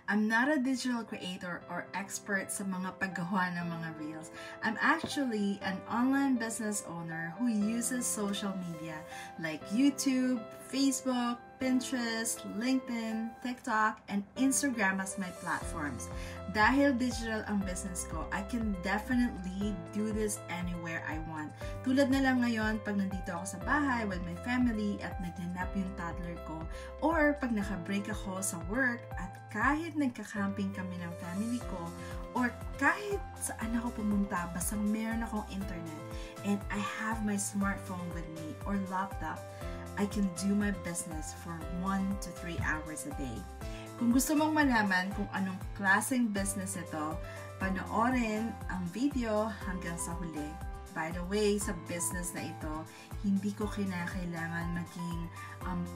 I'm not a digital creator or expert sa mga paggawa ng mga reels. I'm actually an online business owner who uses social media like YouTube, Facebook, Pinterest, LinkedIn, TikTok, and Instagram as my platforms. Dahil digital ang business ko, I can definitely do this anywhere I want. Tulad na lang ngayon pag nandito ako sa bahay with my family at naghanap yung toddler ko, or pag naka-break ako sa work at kahit nagka-camping kami ng family ko, or kahit saan ako pumunta, basta meron akong internet and I have my smartphone with me or laptop, I can do my business for 1 to 3 hours a day. Kung gusto mong malaman kung anong klaseng business ito, panoorin ang video hanggang sa huli. By the way, sa business na ito, hindi ko kinakailangan maging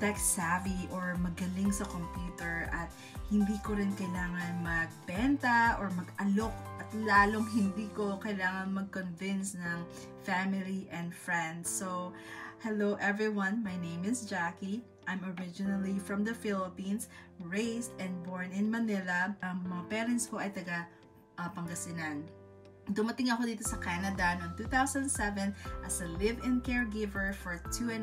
tech-savvy or magaling sa computer, at hindi ko rin kailangan magbenta or mag-alok, at lalong hindi ko kailangan mag-convince ng family and friends. So, hello everyone, my name is Jackie. I'm originally from the Philippines, raised and born in Manila. Mga parents ko ay taga Pangasinan. Dumating ako dito sa Canada noong 2007 as a live-in caregiver for 2.5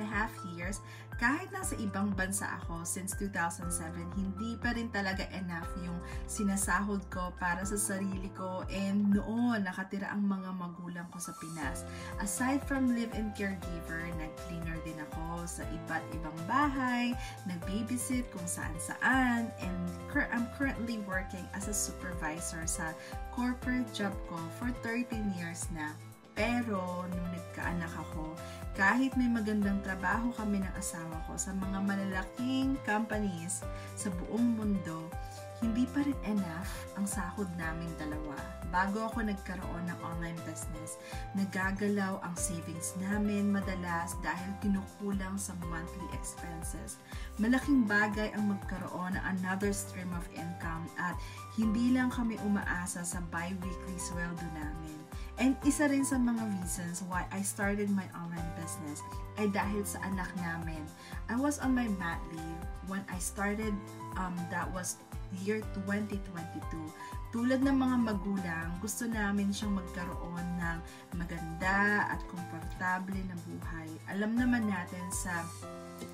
years. Kahit nasa ibang bansa ako since 2007, hindi pa rin talaga enough yung sinasahod ko para sa sarili ko, and noon nakatira ang mga magulang ko sa Pinas. Aside from live-in caregiver, nag-cleaner din ako sa iba't ibang bahay, nag-babysit kung saan-saan, and I'm currently working as a supervisor sa corporate job ko for 13 years na. Pero nung nagkaanak ako, kahit may magandang trabaho kami ng asawa ko sa mga malalaking companies sa buong mundo, hindi pa rin enough ang sahod naming dalawa. Bago ako nagkaroon ng online business, nagagalaw ang savings namin madalas dahil kinukulang sa monthly expenses. Malaking bagay ang magkaroon ng another stream of income, at hindi lang kami umaasa sa bi-weekly sweldo namin. And isa rin sa mga reasons why I started my online business ay dahil sa anak namin. I was on my mat leave when I started, that was year 2022. Tulad ng mga magulang, gusto namin siyang magkaroon ng maganda at komportable na buhay. Alam naman natin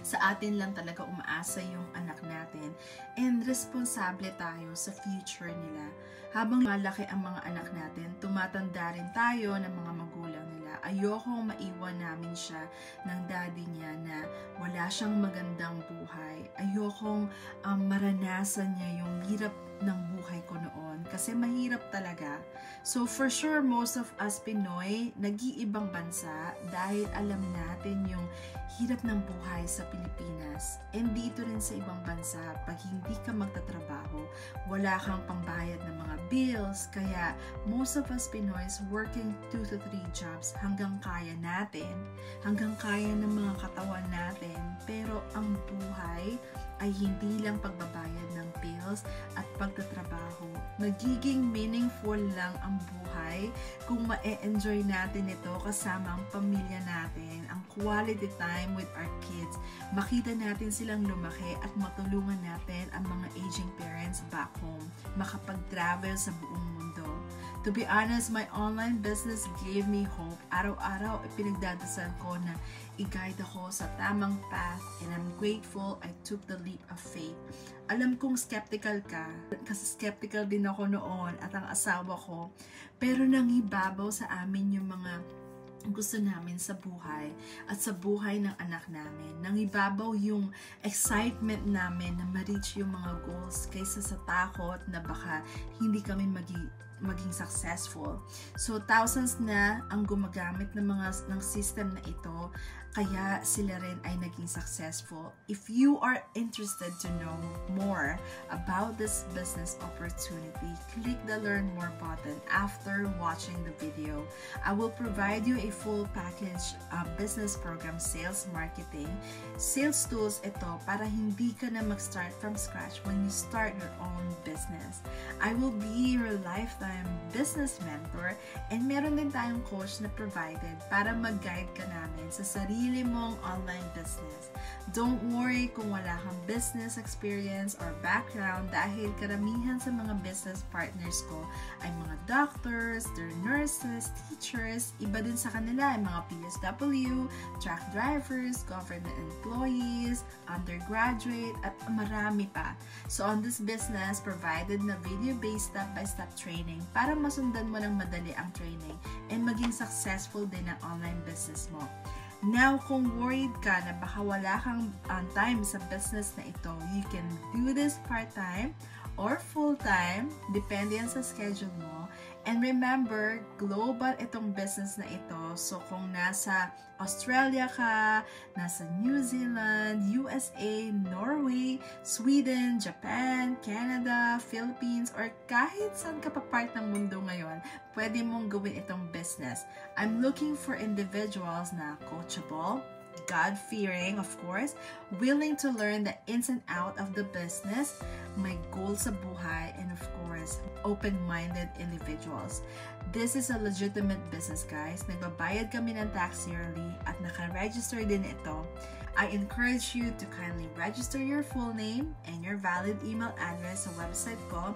sa atin lang talaga umaasa yung anak natin, and responsable tayo sa future nila. Habang malaki ang mga anak natin, tumatanda rin tayo ng mga magulang nila. Ayokong maiwan namin siya ng daddy niya na wala siyang magandang buhay. Ayokong maranasan niya yung hirap ng buhay ko noon, kasi mahirap talaga. So for sure, most of us Pinoy, nag-iibang bansa dahil alam natin yung hirap ng buhay sa Pilipinas. And dito rin sa ibang bansa, pag hindi ka magtatrabaho, wala kang pambayad ng mga bills. Kaya most of us Pinoys working 2 to 3 jobs hanggang kaya natin, hanggang kaya ng mga katawan natin. Pero ang buhay ay hindi lang pagbabayad ng bills at pagtatrabaho. Magiging meaningful lang ang buhay kung ma-enjoy natin ito kasama ang pamilya natin, ang quality time with our kids. Makita natin silang lumaki at matulungan natin ang mga aging parents back home, makapag-travel sa buong mundo. To be honest, my online business gave me hope. Araw-araw, pinagdadasal ko na i-guide ako sa tamang path, and I'm grateful I took the leap of faith. Alam kong skeptical ka, kasi skeptical din ako noon at ang asawa ko, pero nangibabaw sa amin yung mga gusto namin sa buhay at sa buhay ng anak namin. Nangibabaw yung excitement namin na ma-reach yung mga goals kaysa sa takot na baka hindi kami maging successful. So thousands na ang gumagamit ng system na ito, kaya sila rin ay naging successful. If you are interested to know more about this business opportunity, click the learn more button after watching the video. I will provide you a full package business program, sales, marketing, sales tools ito para hindi ka na mag-start from scratch when you start your own business. I will be your lifetime tayong business mentor and meron din tayong coach na provided para mag-guide ka namin sa sarili mong online business. Don't worry kung wala kang business experience or background dahil karamihan sa mga business partners ko ay mga doctors, they're nurses, teachers, iba din sa kanila ay mga PSW, truck drivers, government employees, undergraduate, at marami pa. So on this business, provided na video-based step-by-step training para masundan mo ng madali ang training and maging successful din ang online business mo. Now, kung worried ka na baka wala kang time sa business na ito, you can do this part-time or full-time, depende yan sa schedule mo. And remember, global itong business na ito. So, kung nasa Australia ka, nasa New Zealand, USA, Norway, Sweden, Japan, Canada, Philippines, or kahit saan ka pa part ng mundo ngayon, pwede mong gawin itong business. I'm looking for individuals na coachable, God-fearing, of course, willing to learn the ins and out of the business, may goals sa buhay, and of course, open-minded individuals. This is a legitimate business, guys. Nagbabayad kami ng tax yearly at naka-register din ito. I encourage you to kindly register your full name and your valid email address sa website ko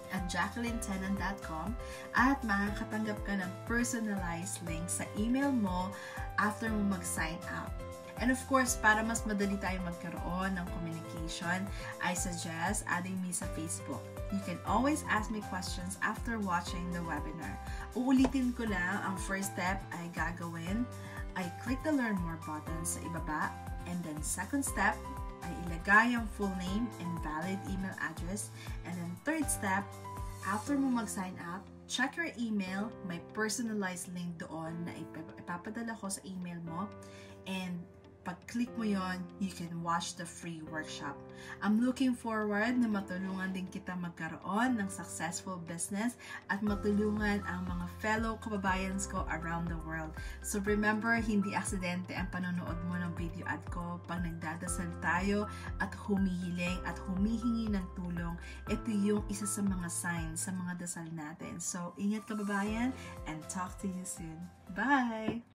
at jacquelinetenan.com at makakatanggap ka ng personalized link sa email mo after mo mag-sign up. And of course, para mas madali tayo magkaroon ng communication, I suggest adding me sa Facebook. You can always ask me questions after watching the webinar. Uulitin ko lang, ang first step ay gagawin, ay click the Learn More button sa ibaba, and then second step, ay ilagay ang full name and valid email address. And then third step, after mo mag-sign up, check your email, may personalized link doon na ipapadala ko sa email mo. And pag-click mo yon, you can watch the free workshop. I'm looking forward na matulungan din kita magkaroon ng successful business at matulungan ang mga fellow kababayans ko around the world. So remember, hindi aksidente ang panonood mo ng video ad ko. Pag nagdadasal tayo at humihiling at humihingi ng tulong, ito yung isa sa mga signs sa mga dasal natin. So ingat kababayan and talk to you soon. Bye!